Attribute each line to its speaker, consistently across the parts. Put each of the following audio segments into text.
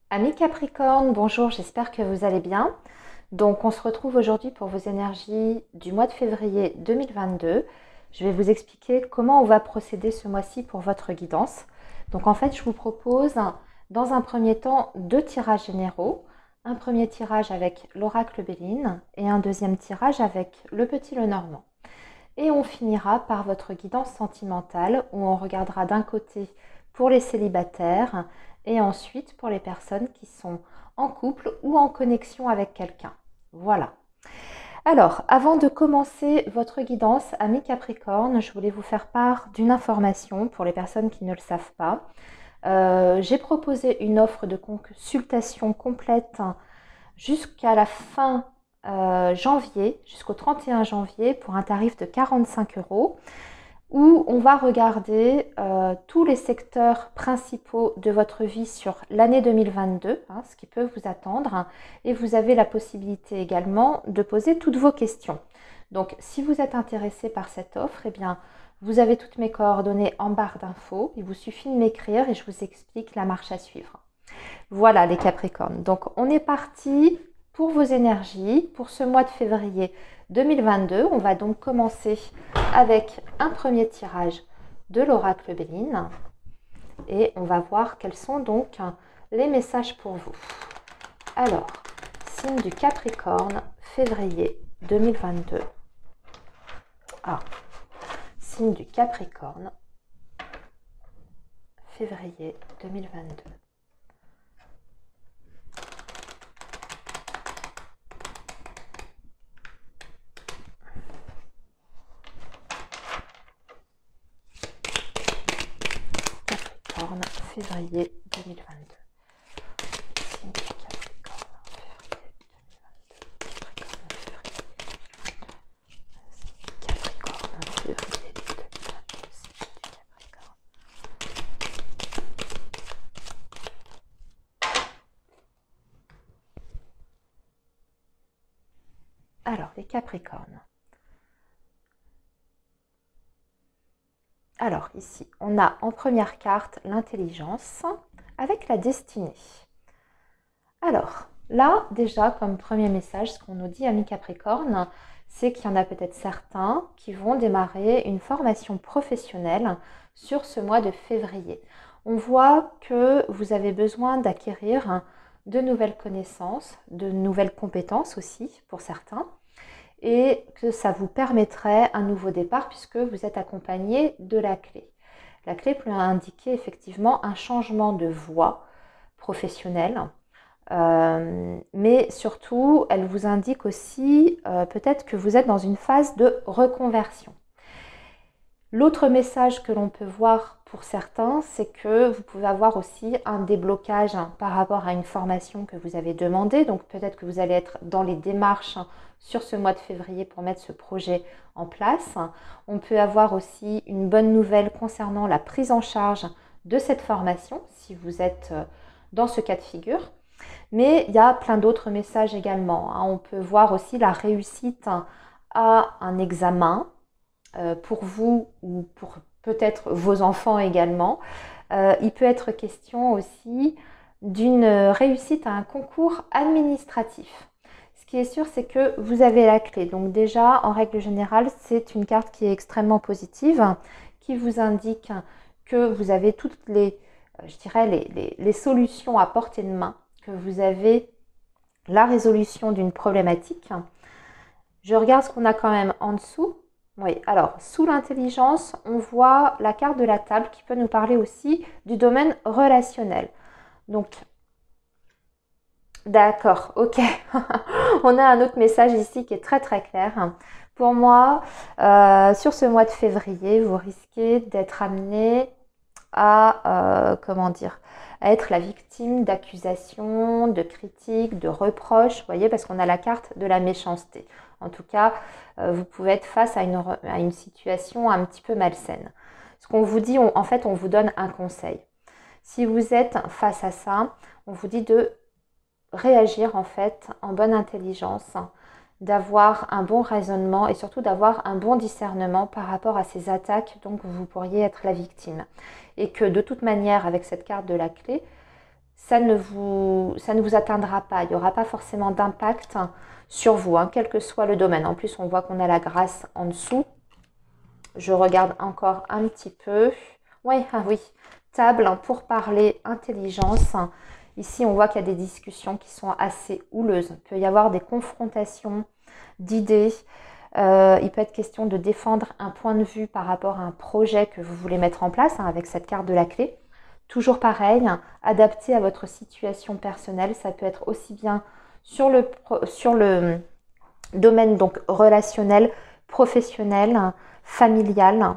Speaker 1: Amis Capricorne, bonjour, j'espère que vous allez bien. Donc on se retrouve aujourd'hui pour vos énergies du mois de février 2022. Je vais vous expliquer comment on va procéder ce mois-ci pour votre guidance. Donc en fait, je vous propose dans un premier temps deux tirages généraux. Un premier tirage avec l'oracle Béline et un deuxième tirage avec le petit Lenormand. Et on finira par votre guidance sentimentale où on regardera d'un côté pour les célibataires et ensuite pour les personnes qui sont en couple ou en connexion avec quelqu'un. Voilà. Alors, avant de commencer votre guidance, amis Capricorne, je voulais vous faire part d'une information pour les personnes qui ne le savent pas. J'ai proposé une offre de consultation complète jusqu'à la fin janvier, jusqu'au 31 janvier, pour un tarif de 45 euros, où on va regarder tous les secteurs principaux de votre vie sur l'année 2022, ce qui peut vous attendre, et vous avez la possibilité également de poser toutes vos questions. Donc si vous êtes intéressé par cette offre, eh bien, vous avez toutes mes coordonnées en barre d'infos, il vous suffit de m'écrire et je vous explique la marche à suivre. Voilà les Capricornes, donc on est parti pour vos énergies pour ce mois de février 2022. On va donc commencer avec un premier tirage de l'oracle Béline et on va voir quels sont donc les messages pour vous. Alors, signe du Capricorne, février 2022. Signe du Capricorne, février 2022. Février 2022. Signe du Capricorne, février 2022. Alors, les Capricornes. Alors ici, on a en première carte l'intelligence avec la destinée. Alors là, déjà, comme premier message, ce qu'on nous dit, amis Capricorne, c'est qu'il y en a peut-être certains qui vont démarrer une formation professionnelle sur ce mois de février. On voit que vous avez besoin d'acquérir de nouvelles connaissances, de nouvelles compétences aussi pour certains, et que ça vous permettrait un nouveau départ puisque vous êtes accompagné de la clé. La clé peut indiquer effectivement un changement de voie professionnelle, mais surtout elle vous indique aussi peut-être que vous êtes dans une phase de reconversion. L'autre message que l'on peut voir pour certains, c'est que vous pouvez avoir aussi un déblocage par rapport à une formation que vous avez demandée. Donc peut-être que vous allez être dans les démarches sur ce mois de février pour mettre ce projet en place. On peut avoir aussi une bonne nouvelle concernant la prise en charge de cette formation, si vous êtes dans ce cas de figure. Mais il y a plein d'autres messages également. On peut voir aussi la réussite à un examen, pour vous ou pour peut-être vos enfants également. Il peut être question aussi d'une réussite à un concours administratif. Ce qui est sûr, c'est que vous avez la clé. Donc déjà, en règle générale, c'est une carte qui est extrêmement positive, qui vous indique que vous avez toutes les, je dirais, les solutions à portée de main, que vous avez la résolution d'une problématique. Je regarde ce qu'on a quand même en dessous. Oui, alors sous l'intelligence, on voit la carte de la table qui peut nous parler aussi du domaine relationnel. Donc, d'accord, ok. On a un autre message ici qui est très très clair. Pour moi, sur ce mois de février, vous risquez d'être amené à, à être la victime d'accusations, de critiques, de reproches, vous voyez, parce qu'on a la carte de la méchanceté. En tout cas, vous pouvez être face à une situation un petit peu malsaine. Ce qu'on vous dit, en fait, on vous donne un conseil. Si vous êtes face à ça, on vous dit de réagir en fait en bonne intelligence, d'avoir un bon raisonnement et surtout d'avoir un bon discernement par rapport à ces attaques dont vous pourriez être la victime. Et que de toute manière, avec cette carte de la clé, ça ne vous atteindra pas. Il n'y aura pas forcément d'impact sur vous, hein, quel que soit le domaine. En plus, on voit qu'on a la grâce en dessous. Je regarde encore un petit peu. Oui, ah oui, table pour parler, intelligence. Ici, on voit qu'il y a des discussions qui sont assez houleuses. Il peut y avoir des confrontations d'idées. Il peut être question de défendre un point de vue par rapport à un projet que vous voulez mettre en place, hein, avec cette carte de la clé. Toujours pareil, hein, adapté à votre situation personnelle. Ça peut être aussi bien sur le domaine donc relationnel, professionnel, familial,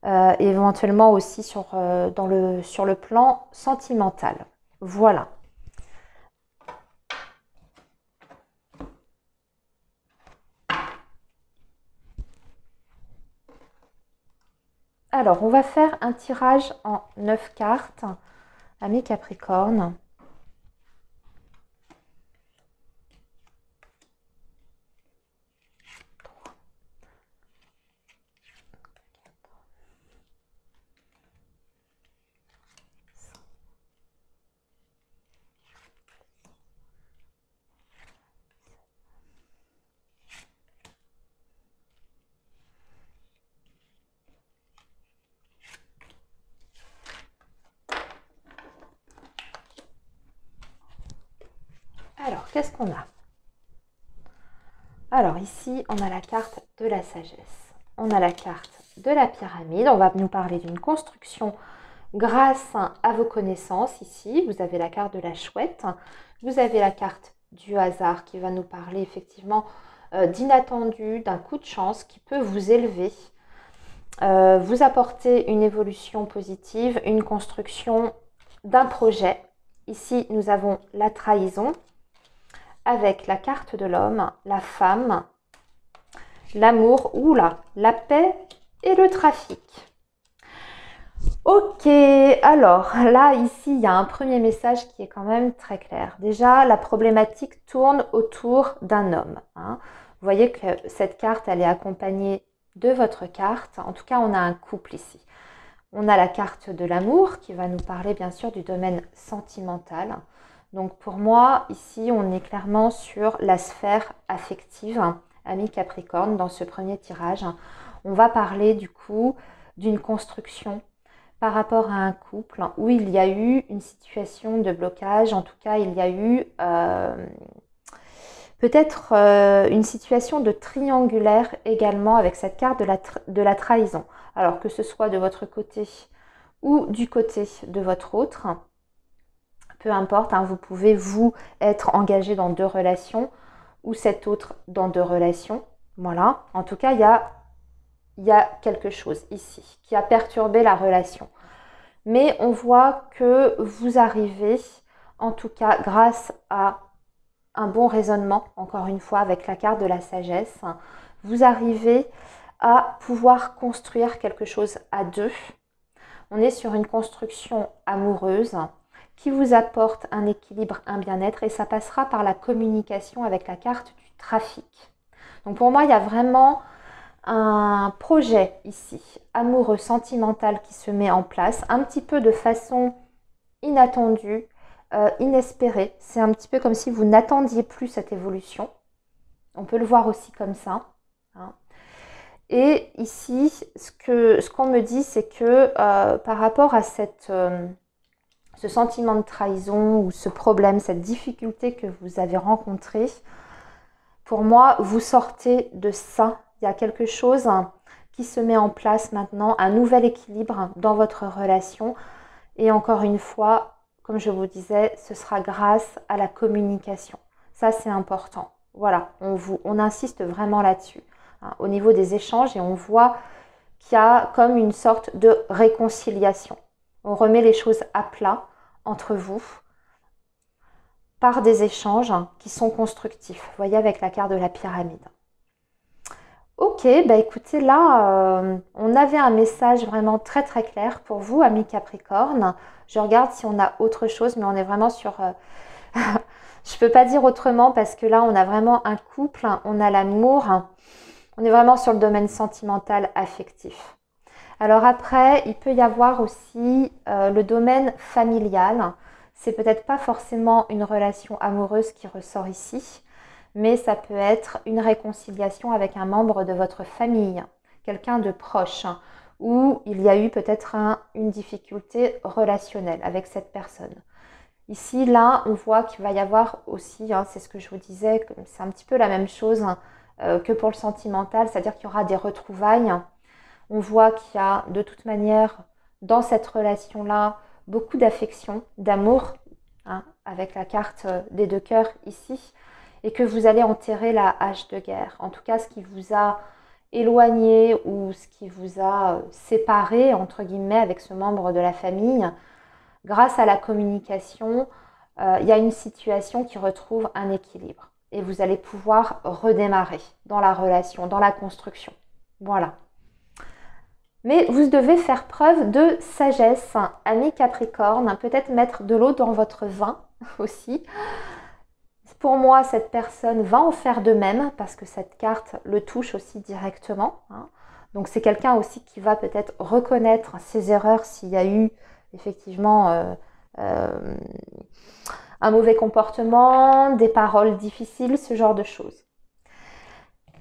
Speaker 1: et éventuellement aussi sur le plan sentimental. Voilà. Alors, on va faire un tirage en 9 cartes, amis Capricorne. Alors, qu'est-ce qu'on a? Alors, ici, on a la carte de la sagesse. On a la carte de la pyramide. On va nous parler d'une construction grâce à vos connaissances. Ici, vous avez la carte de la chouette. Vous avez la carte du hasard qui va nous parler effectivement d'inattendu, d'un coup de chance qui peut vous élever, vous apporter une évolution positive, une construction d'un projet. Ici, nous avons la trahison avec la carte de l'homme, la femme, l'amour, oula, la paix et le trafic. Ok, alors là, ici, il y a un premier message qui est quand même très clair. Déjà, la problématique tourne autour d'un homme, hein. Vous voyez que cette carte, elle est accompagnée de votre carte. En tout cas, on a un couple ici. On a la carte de l'amour qui va nous parler bien sûr du domaine sentimental. Donc pour moi, ici, on est clairement sur la sphère affective, ami Capricorne, dans ce premier tirage. On va parler du coup d'une construction par rapport à un couple où il y a eu une situation de blocage. En tout cas, il y a eu peut-être une situation de triangulaire également avec cette carte de la trahison. Alors que ce soit de votre côté ou du côté de votre autre, peu importe, hein, vous pouvez vous être engagé dans 2 relations ou cet autre dans 2 relations. Voilà, en tout cas, il y a quelque chose ici qui a perturbé la relation. Mais on voit que vous arrivez, en tout cas grâce à un bon raisonnement, encore une fois avec la carte de la sagesse, vous arrivez à pouvoir construire quelque chose à 2. On est sur une construction amoureuse qui vous apporte un équilibre, un bien-être, et ça passera par la communication avec la carte du trafic. Donc pour moi, il y a vraiment un projet ici, amoureux, sentimental, qui se met en place, un petit peu de façon inattendue, inespérée. C'est un petit peu comme si vous n'attendiez plus cette évolution. On peut le voir aussi comme ça, hein. Et ici, ce qu'on me dit, c'est que par rapport à ce sentiment de trahison ou ce problème, cette difficulté que vous avez rencontrée, pour moi, vous sortez de ça. Il y a quelque chose qui se met en place maintenant, un nouvel équilibre dans votre relation. Et encore une fois, comme je vous disais, ce sera grâce à la communication. Ça, c'est important. Voilà, on insiste vraiment là-dessus, hein, au niveau des échanges, et on voit qu'il y a comme une sorte de réconciliation. On remet les choses à plat entre vous par des échanges qui sont constructifs. Vous voyez avec la carte de la pyramide. Ok, bah écoutez, là, on avait un message vraiment très très clair pour vous, amis Capricorne. Je regarde si on a autre chose, mais on est vraiment sur... je ne peux pas dire autrement parce que là, on a vraiment un couple, on a l'amour, on est vraiment sur le domaine sentimental, affectif. Alors après, il peut y avoir aussi le domaine familial. C'est peut-être pas forcément une relation amoureuse qui ressort ici, mais ça peut être une réconciliation avec un membre de votre famille, quelqu'un de proche, où il y a eu peut-être une difficulté relationnelle avec cette personne. Ici, là, on voit qu'il va y avoir aussi, c'est ce que je vous disais, c'est un petit peu la même chose que pour le sentimental, c'est-à-dire qu'il y aura des retrouvailles. On voit qu'il y a de toute manière, dans cette relation-là, beaucoup d'affection, d'amour, avec la carte des 2 cœurs ici, et que vous allez enterrer la hache de guerre. En tout cas, ce qui vous a éloigné ou ce qui vous a séparé, entre guillemets, avec ce membre de la famille, grâce à la communication, il y a une situation qui retrouve un équilibre. Et vous allez pouvoir redémarrer dans la relation, dans la construction. Voilà. Mais vous devez faire preuve de sagesse, ami Capricorne, peut-être mettre de l'eau dans votre vin aussi. Pour moi, cette personne va en faire de même parce que cette carte le touche aussi directement. Donc c'est quelqu'un aussi qui va peut-être reconnaître ses erreurs s'il y a eu effectivement un mauvais comportement, des paroles difficiles, ce genre de choses.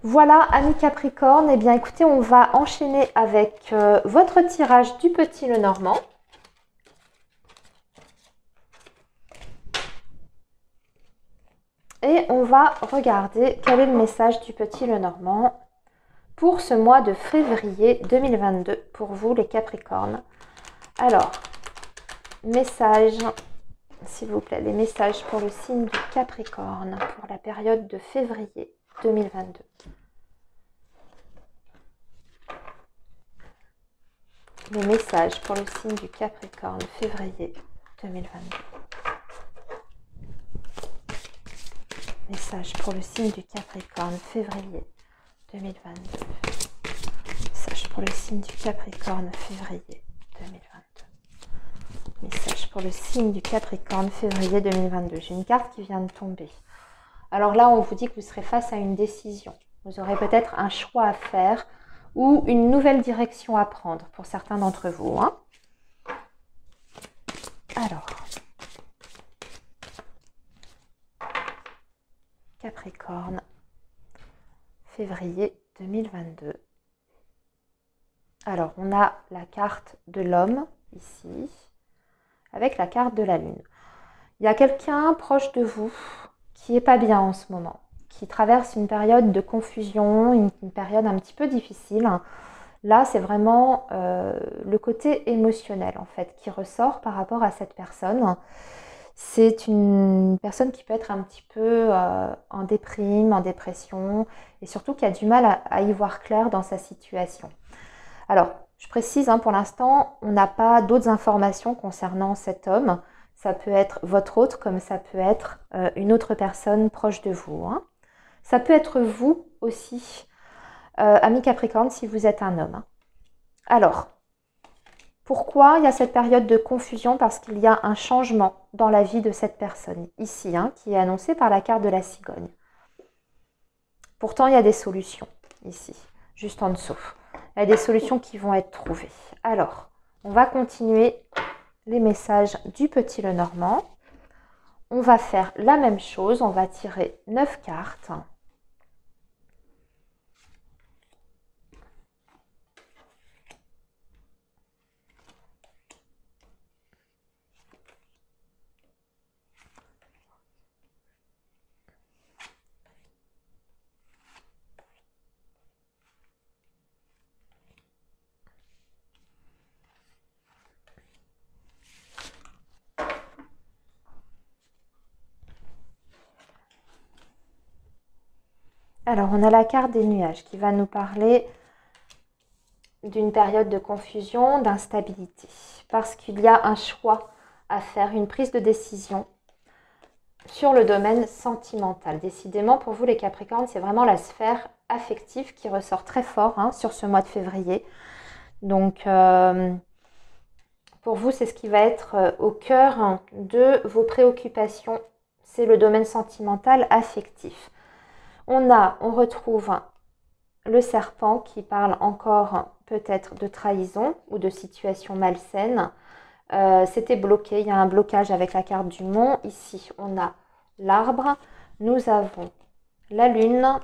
Speaker 1: Voilà, amis Capricorne, eh bien écoutez, on va enchaîner avec votre tirage du Petit Lenormand. Et on va regarder quel est le message du Petit Lenormand pour ce mois de février 2022 pour vous les Capricornes. Alors, message, s'il vous plaît, les messages pour le signe du Capricorne pour la période de février 2022. Les messages pour le signe du Capricorne, février 2022. Message pour le signe du Capricorne, février 2022. Message pour le signe du Capricorne, février 2022. Message pour le signe du Capricorne, février 2022. J'ai une carte qui vient de tomber. Alors là, on vous dit que vous serez face à une décision. Vous aurez peut-être un choix à faire ou une nouvelle direction à prendre pour certains d'entre vous. Alors, Capricorne, février 2022. Alors, on a la carte de l'homme ici, avec la carte de la lune. Il y a quelqu'un proche de vous qui n'est pas bien en ce moment, qui traverse une période de confusion, une période un petit peu difficile. Là, c'est vraiment le côté émotionnel, en fait, qui ressort par rapport à cette personne. C'est une personne qui peut être un petit peu en déprime, en dépression, et surtout qui a du mal à y voir clair dans sa situation. Alors, je précise, pour l'instant, on n'a pas d'autres informations concernant cet homme. Ça peut être votre autre, comme ça peut être une autre personne proche de vous. Ça peut être vous aussi, ami Capricorne, si vous êtes un homme. Alors, pourquoi il y a cette période de confusion? Parce qu'il y a un changement dans la vie de cette personne, ici, qui est annoncé par la carte de la cigogne. Pourtant, il y a des solutions, ici, juste en dessous. Il y a des solutions qui vont être trouvées. Alors, on va continuer les messages du Petit Lenormand. On va faire la même chose, on va tirer 9 cartes. Alors, on a la carte des nuages qui va nous parler d'une période de confusion, d'instabilité. Parce qu'il y a un choix à faire, une prise de décision sur le domaine sentimental. Décidément, pour vous les Capricornes, c'est vraiment la sphère affective qui ressort très fort sur ce mois de février. Donc, pour vous, c'est ce qui va être au cœur de vos préoccupations. C'est le domaine sentimental affectif. On retrouve le serpent qui parle encore peut-être de trahison ou de situation malsaine. C'était bloqué. Il y a un blocage avec la carte du mont. Ici, on a l'arbre. Nous avons la lune.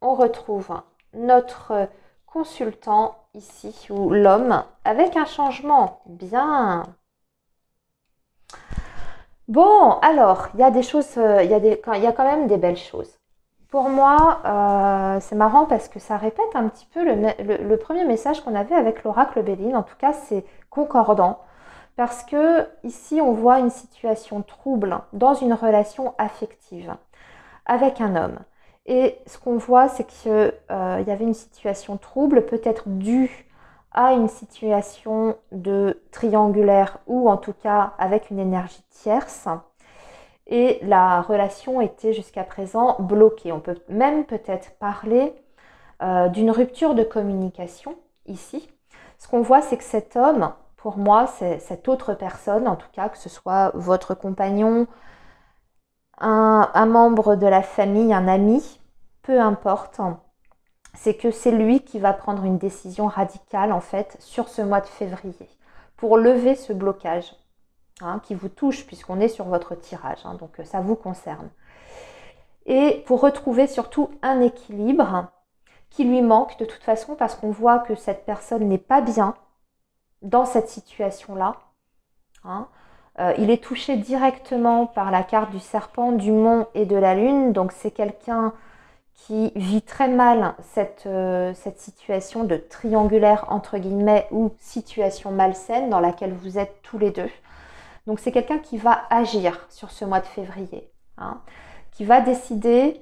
Speaker 1: On retrouve notre consultant ici, ou l'homme, avec un changement. Bien. Bon, alors, il y a des choses, il y a quand même des belles choses. Pour moi, c'est marrant parce que ça répète un petit peu le premier message qu'on avait avec l'oracle Béline. En tout cas, c'est concordant. Parce que ici, on voit une situation trouble dans une relation affective avec un homme. Et ce qu'on voit, c'est qu'il y avait une situation trouble, peut-être due à une situation de triangulaire ou en tout cas avec une énergie tierce. Et la relation était jusqu'à présent bloquée. On peut même peut-être parler d'une rupture de communication ici. Ce qu'on voit, c'est que cet homme, pour moi, c'est cette autre personne, en tout cas, que ce soit votre compagnon, un membre de la famille, un ami, peu importe, c'est que c'est lui qui va prendre une décision radicale en fait sur ce mois de février pour lever ce blocage qui vous touche puisqu'on est sur votre tirage, donc ça vous concerne. Et pour retrouver surtout un équilibre qui lui manque de toute façon parce qu'on voit que cette personne n'est pas bien dans cette situation-là. Il est touché directement par la carte du serpent, du mont et de la lune, donc c'est quelqu'un qui vit très mal cette situation de triangulaire entre guillemets ou situation malsaine dans laquelle vous êtes tous les deux. Donc c'est quelqu'un qui va agir sur ce mois de février, qui va décider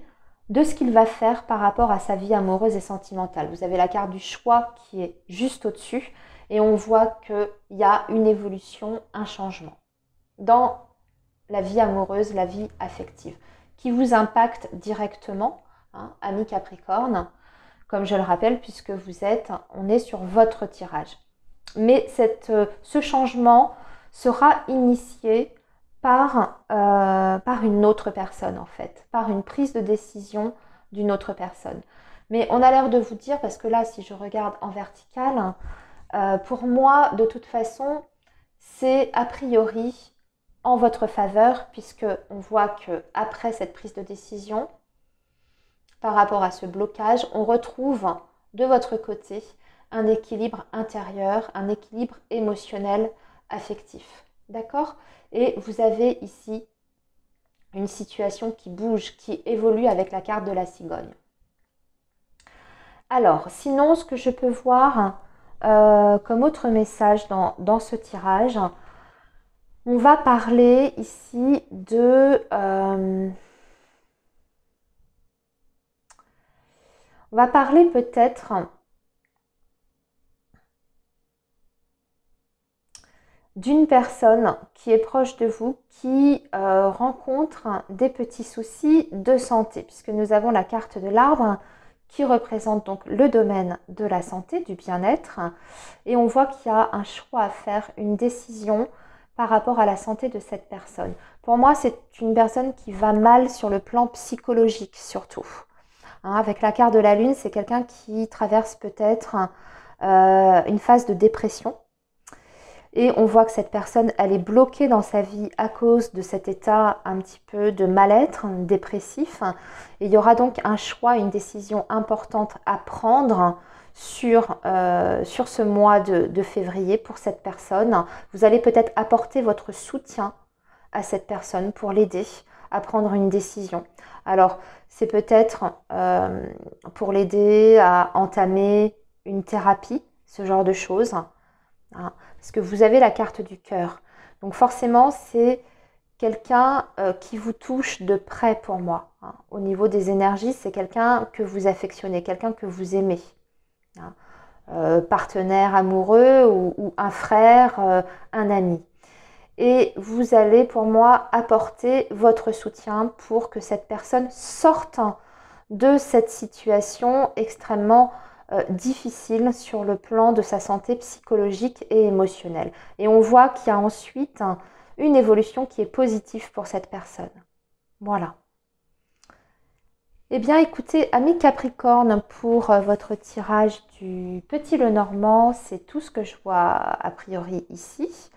Speaker 1: de ce qu'il va faire par rapport à sa vie amoureuse et sentimentale. Vous avez la carte du choix qui est juste au-dessus et on voit qu'il y a une évolution, un changement dans la vie amoureuse, la vie affective, qui vous impacte directement, ami Capricorne, comme je le rappelle, puisque on est sur votre tirage. Mais ce changement sera initié par une autre personne en fait, par une prise de décision d'une autre personne. Mais on a l'air de vous dire, parce que là, si je regarde en vertical, pour moi, de toute façon, c'est a priori en votre faveur, puisque on voit que après cette prise de décision, par rapport à ce blocage, on retrouve de votre côté un équilibre intérieur, un équilibre émotionnel, affectif. D'accord? Et vous avez ici une situation qui bouge, qui évolue avec la carte de la cigogne. Alors, sinon, ce que je peux voir comme autre message dans ce tirage, on va parler ici de... on va parler peut-être d'une personne qui est proche de vous, qui rencontre des petits soucis de santé, puisque nous avons la carte de l'arbre qui représente donc le domaine de la santé, du bien-être, et on voit qu'il y a un choix à faire, une décision par rapport à la santé de cette personne. Pour moi, c'est une personne qui va mal sur le plan psychologique surtout. Avec la carte de la lune, c'est quelqu'un qui traverse peut-être une phase de dépression. Et on voit que cette personne, elle est bloquée dans sa vie à cause de cet état un petit peu de mal-être dépressif. Et il y aura donc un choix, une décision importante à prendre sur ce mois de février pour cette personne. Vous allez peut-être apporter votre soutien à cette personne pour l'aider à prendre une décision. Alors, c'est peut-être pour l'aider à entamer une thérapie, ce genre de choses. Parce que vous avez la carte du cœur. Donc forcément, c'est quelqu'un qui vous touche de près pour moi. Au niveau des énergies, c'est quelqu'un que vous affectionnez, quelqu'un que vous aimez. Partenaire amoureux ou un frère, un ami. Et vous allez, pour moi, apporter votre soutien pour que cette personne sorte de cette situation extrêmement difficile sur le plan de sa santé psychologique et émotionnelle. Et on voit qu'il y a ensuite une évolution qui est positive pour cette personne. Voilà. Eh bien, écoutez, amis Capricorne, pour votre tirage du Petit Lenormand, c'est tout ce que je vois a priori ici.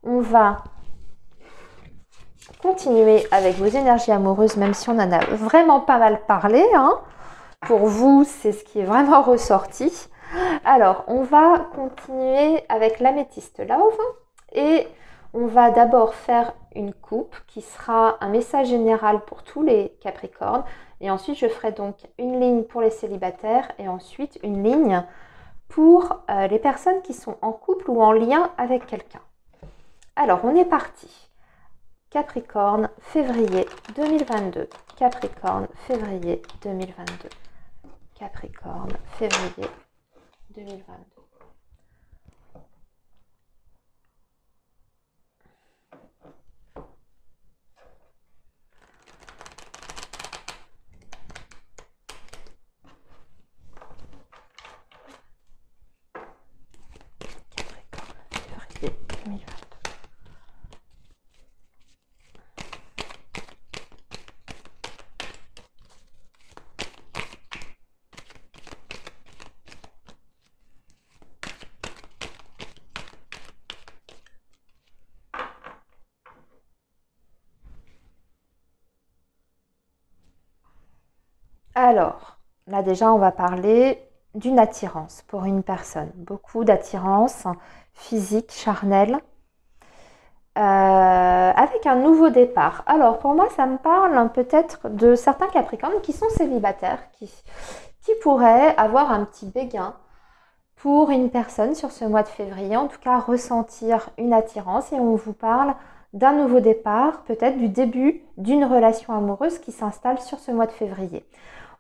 Speaker 1: On va continuer avec vos énergies amoureuses, même si on en a vraiment pas mal parlé, hein. Pour vous, c'est ce qui est vraiment ressorti. Alors, on va continuer avec l'améthyste Love et on va d'abord faire une coupe qui sera un message général pour tous les Capricornes et ensuite je ferai donc une ligne pour les célibataires et ensuite une ligne pour les personnes qui sont en couple ou en lien avec quelqu'un. Alors, on est parti. Capricorne, février 2022. Capricorne, février 2022. Capricorne, février 2022. Capricorne, février 2022. Alors, là déjà, on va parler d'une attirance pour une personne. Beaucoup d'attirance physique, charnelle, avec un nouveau départ. Alors, pour moi, ça me parle peut-être de certains Capricornes qui sont célibataires, qui pourraient avoir un petit béguin pour une personne sur ce mois de février, en tout cas ressentir une attirance et on vous parle d'un nouveau départ, peut-être du début d'une relation amoureuse qui s'installe sur ce mois de février.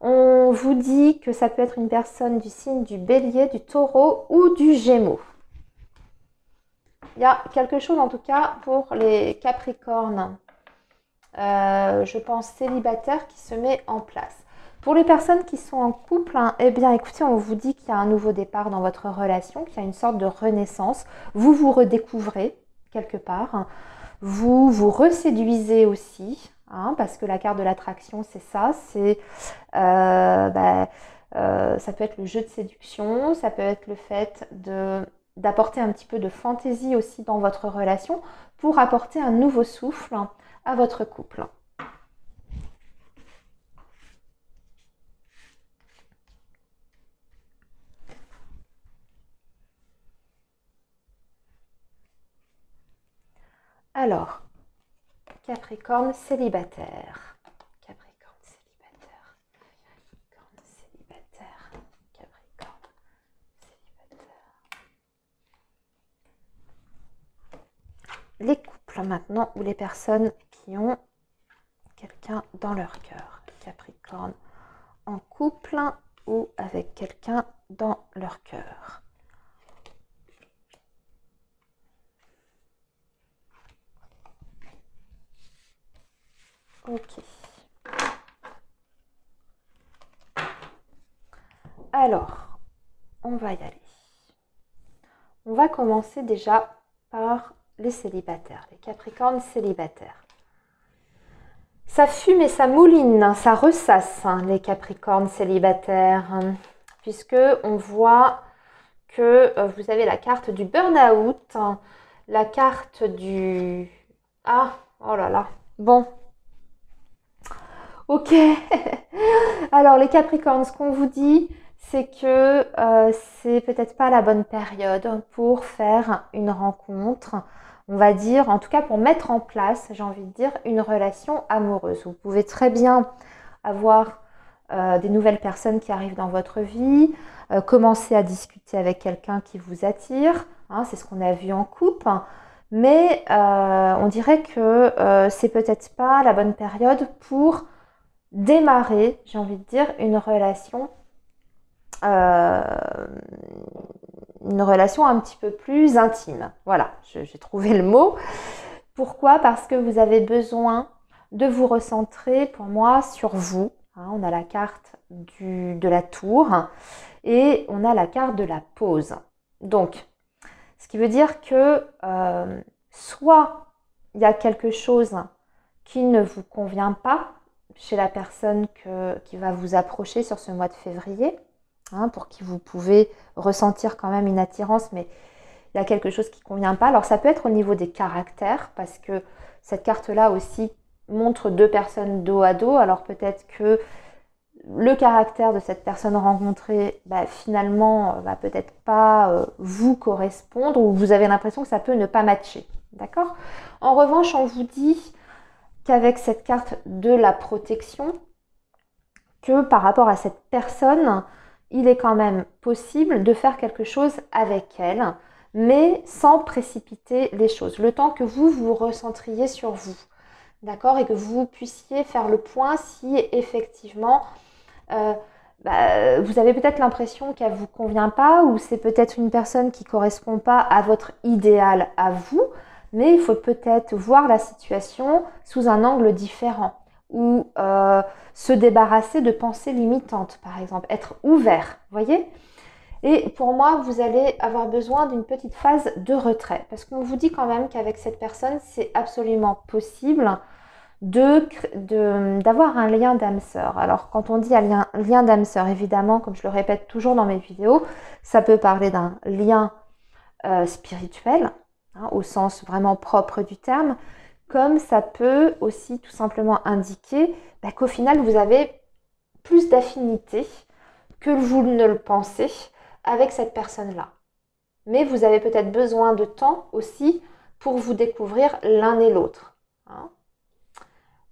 Speaker 1: On vous dit que ça peut être une personne du signe du Bélier, du Taureau ou du Gémeaux. Il y a quelque chose en tout cas pour les Capricornes, je pense célibataires, qui se met en place. Pour les personnes qui sont en couple, hein, eh bien écoutez, on vous dit qu'il y a un nouveau départ dans votre relation, qu'il y a une sorte de renaissance. Vous vous redécouvrez quelque part. Hein. Vous vous reséduisez aussi, hein, parce que la carte de l'attraction, c'est ça. C'est ça peut être le jeu de séduction, ça peut être le fait d'apporter un petit peu de fantaisie aussi dans votre relation pour apporter un nouveau souffle à votre couple. Alors, Capricorne célibataire. Capricorne célibataire. Capricorne célibataire. Capricorne célibataire. Les couples maintenant, ou les personnes qui ont quelqu'un dans leur cœur. Capricorne en couple ou avec quelqu'un dans leur cœur. Ok. Alors, on va y aller. On va commencer déjà par les célibataires, les Capricornes célibataires. Ça fume et ça mouline, ça ressasse, hein, les Capricornes célibataires, hein, puisque on voit que vous avez la carte du burn-out, hein, la carte du... Ah, oh là là, bon. Ok. Alors les Capricornes, ce qu'on vous dit, c'est que c'est peut-être pas la bonne période pour faire une rencontre, on va dire, en tout cas pour mettre en place, j'ai envie de dire, une relation amoureuse. Vous pouvez très bien avoir des nouvelles personnes qui arrivent dans votre vie, commencer à discuter avec quelqu'un qui vous attire, hein, c'est ce qu'on a vu en couple, mais on dirait que c'est peut-être pas la bonne période pour démarrer, j'ai envie de dire, une relation un petit peu plus intime. Voilà, j'ai trouvé le mot. Pourquoi? Parce que vous avez besoin de vous recentrer, pour moi, sur vous. Hein, on a la carte de la tour et on a la carte de la pause. Donc, ce qui veut dire que soit il y a quelque chose qui ne vous convient pas chez la personne qui va vous approcher sur ce mois de février, hein, pour qui vous pouvez ressentir quand même une attirance, mais il y a quelque chose qui ne convient pas. Alors ça peut être au niveau des caractères, parce que cette carte-là aussi montre deux personnes dos à dos. Alors peut-être que le caractère de cette personne rencontrée, finalement, va peut-être pas vous correspondre, ou vous avez l'impression que ça peut ne pas matcher. D'accord ? En revanche, on vous dit qu'avec cette carte de la protection, que par rapport à cette personne, il est quand même possible de faire quelque chose avec elle, mais sans précipiter les choses. Le temps que vous vous recentriez sur vous, d'accord, et que vous puissiez faire le point si effectivement vous avez peut-être l'impression qu'elle ne vous convient pas, ou c'est peut-être une personne qui ne correspond pas à votre idéal à vous, mais il faut peut-être voir la situation sous un angle différent, ou se débarrasser de pensées limitantes, par exemple, être ouvert, voyez. Et pour moi, vous allez avoir besoin d'une petite phase de retrait, parce qu'on vous dit quand même qu'avec cette personne, c'est absolument possible d'avoir un lien d'âme sœur. Alors quand on dit un lien d'âme sœur, évidemment, comme je le répète toujours dans mes vidéos, ça peut parler d'un lien spirituel, hein, au sens vraiment propre du terme, comme ça peut aussi tout simplement indiquer qu'au final vous avez plus d'affinité que vous ne le pensez avec cette personne-là. Mais vous avez peut-être besoin de temps aussi pour vous découvrir l'un et l'autre, hein.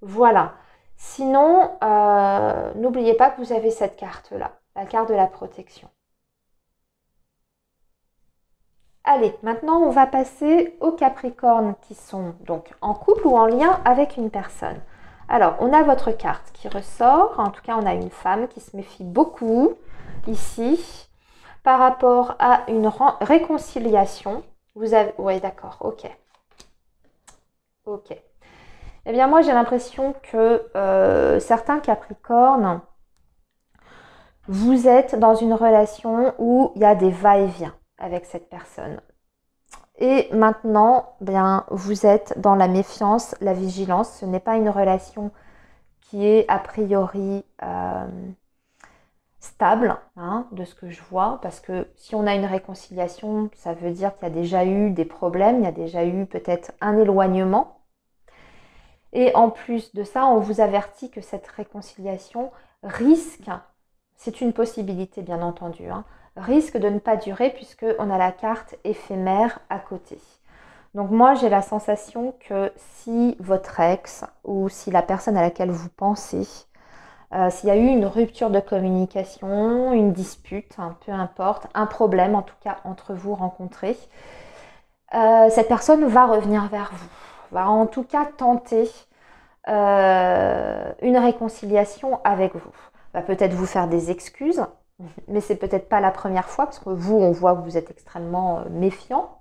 Speaker 1: Voilà. Sinon, n'oubliez pas que vous avez cette carte-là, la carte de la protection. Allez, maintenant on va passer aux Capricornes qui sont donc en couple ou en lien avec une personne. Alors, on a votre carte qui ressort. En tout cas, on a une femme qui se méfie beaucoup ici par rapport à une réconciliation. Vous avez... Oui, d'accord, ok. Ok. Eh bien, moi, j'ai l'impression que certains Capricornes, vous êtes dans une relation où il y a des va-et-vient avec cette personne. Et maintenant, bien, vous êtes dans la méfiance, la vigilance. Ce n'est pas une relation qui est a priori stable, hein, de ce que je vois. Parce que si on a une réconciliation, ça veut dire qu'il y a déjà eu des problèmes, il y a déjà eu peut-être un éloignement. Et en plus de ça, on vous avertit que cette réconciliation risque, c'est une possibilité bien entendu, hein, risque de ne pas durer puisqu'on a la carte éphémère à côté. Donc moi, j'ai la sensation que si votre ex ou si la personne à laquelle vous pensez, s'il y a eu une rupture de communication, une dispute, hein, peu importe, un problème en tout cas entre vous rencontrés, cette personne va revenir vers vous, va en tout cas tenter une réconciliation avec vous. Va peut-être vous faire des excuses, mais c'est peut-être pas la première fois, parce que vous, on voit que vous êtes extrêmement méfiant,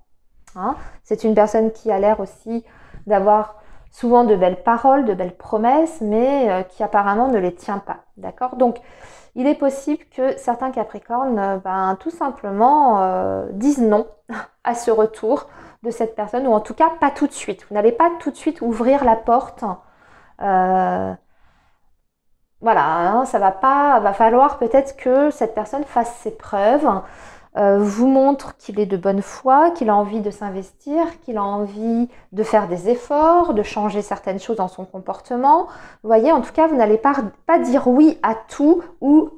Speaker 1: hein. C'est une personne qui a l'air aussi d'avoir souvent de belles paroles, de belles promesses, mais qui apparemment ne les tient pas, d'accord ? Donc, il est possible que certains Capricornes, tout simplement, disent non à ce retour de cette personne, ou en tout cas pas tout de suite. Vous n'allez pas tout de suite ouvrir la porte. Voilà, hein, ça va pas, va falloir peut-être que cette personne fasse ses preuves, vous montre qu'il est de bonne foi, qu'il a envie de s'investir, qu'il a envie de faire des efforts, de changer certaines choses dans son comportement. Vous voyez, en tout cas, vous n'allez pas dire oui à tout ou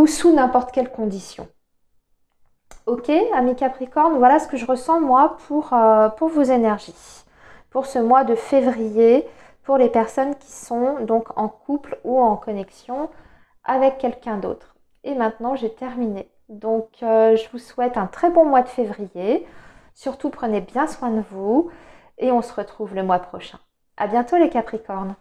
Speaker 1: sous n'importe quelle condition. Ok, amis Capricorne, voilà ce que je ressens moi pour vos énergies, pour ce mois de février, pour les personnes qui sont donc en couple ou en connexion avec quelqu'un d'autre. Et maintenant, j'ai terminé. Donc, je vous souhaite un très bon mois de février. Surtout, prenez bien soin de vous et on se retrouve le mois prochain. À bientôt les Capricornes.